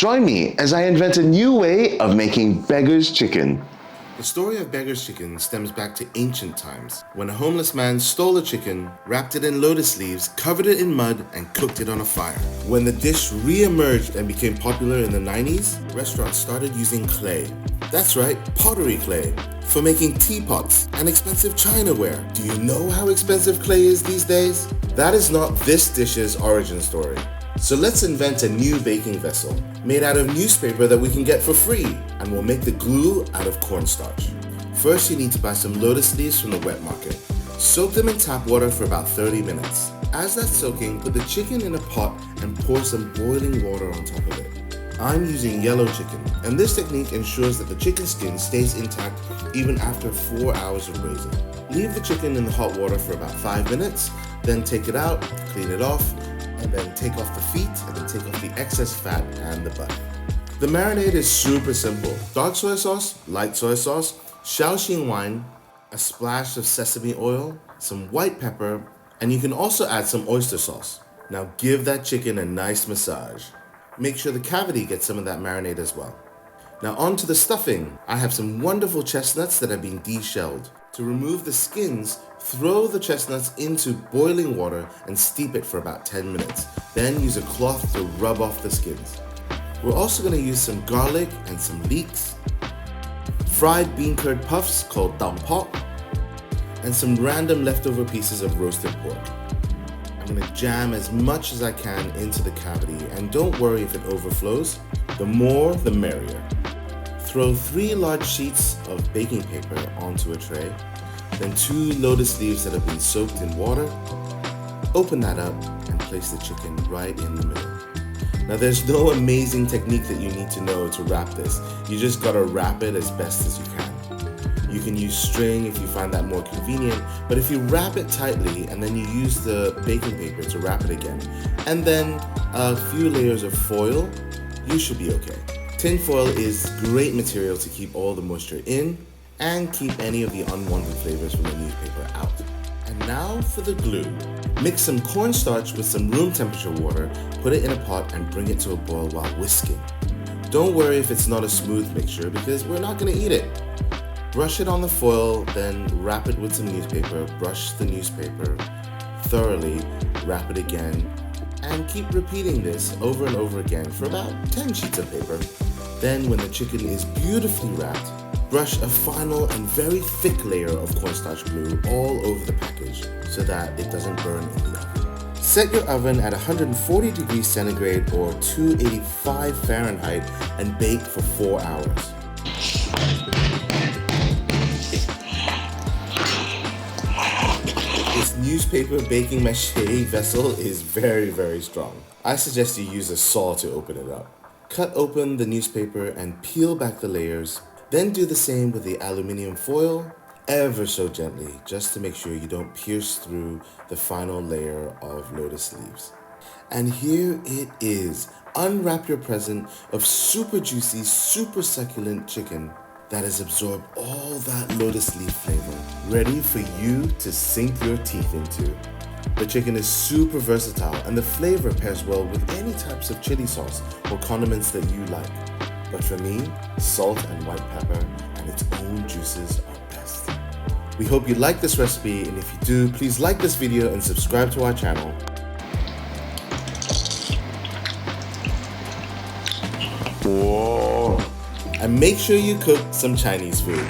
Join me as I invent a new way of making beggar's chicken. The story of Beggar's Chicken stems back to ancient times, when a homeless man stole a chicken, wrapped it in lotus leaves, covered it in mud, and cooked it on a fire. When the dish re-emerged and became popular in the 90s, restaurants started using clay. That's right, pottery clay, for making teapots and expensive chinaware. Do you know how expensive clay is these days? That is not this dish's origin story. So let's invent a new baking vessel made out of newspaper that we can get for free, and we'll make the glue out of cornstarch. First, you need to buy some lotus leaves from the wet market. Soak them in tap water for about 30 minutes. As that's soaking, put the chicken in a pot and pour some boiling water on top of it. I'm using yellow chicken, and this technique ensures that the chicken skin stays intact even after 4 hours of braising. Leave the chicken in the hot water for about 5 minutes, then take it out, clean it off, and then take off the feet, and then take off the excess fat and the butt. The marinade is super simple. Dark soy sauce, light soy sauce, Shaoxing wine, a splash of sesame oil, some white pepper, and you can also add some oyster sauce. Now give that chicken a nice massage. Make sure the cavity gets some of that marinade as well. Now on to the stuffing. I have some wonderful chestnuts that have been de-shelled. To remove the skins, throw the chestnuts into boiling water and steep it for about 10 minutes. Then use a cloth to rub off the skins. We're also going to use some garlic and some leeks, fried bean curd puffs called dao po, and some random leftover pieces of roasted pork. I'm going to jam as much as I can into the cavity, and don't worry if it overflows. The more, the merrier. Throw 3 large sheets of baking paper onto a tray, then 2 lotus leaves that have been soaked in water. Open that up and place the chicken right in the middle. Now there's no amazing technique that you need to know to wrap this. You just gotta wrap it as best as you can. You can use string if you find that more convenient, but if you wrap it tightly and then you use the baking paper to wrap it again, and then a few layers of foil, you should be okay. Tin foil is great material to keep all the moisture in and keep any of the unwanted flavors from the newspaper out. And now for the glue. Mix some cornstarch with some room temperature water, put it in a pot and bring it to a boil while whisking. Don't worry if it's not a smooth mixture because we're not going to eat it. Brush it on the foil, then wrap it with some newspaper, brush the newspaper thoroughly, wrap it again, and keep repeating this over and over again for about 10 sheets of paper. Then when the chicken is beautifully wrapped, brush a final and very thick layer of cornstarch glue all over the package so that it doesn't burn in the oven. Set your oven at 140 degrees centigrade or 285 Fahrenheit and bake for 4 hours. This newspaper baking mache vessel is very, very strong. I suggest you use a saw to open it up. Cut open the newspaper and peel back the layers. Then do the same with the aluminium foil, ever so gently, just to make sure you don't pierce through the final layer of lotus leaves. And here it is. Unwrap your present of super juicy, super succulent chicken that has absorbed all that lotus leaf flavor, ready for you to sink your teeth into. The chicken is super versatile and the flavor pairs well with any types of chili sauce or condiments that you like. But for me, salt and white pepper and its own juices are best. We hope you like this recipe, and if you do, please like this video and subscribe to our channel. Whoa. And make sure you cook some Chinese food.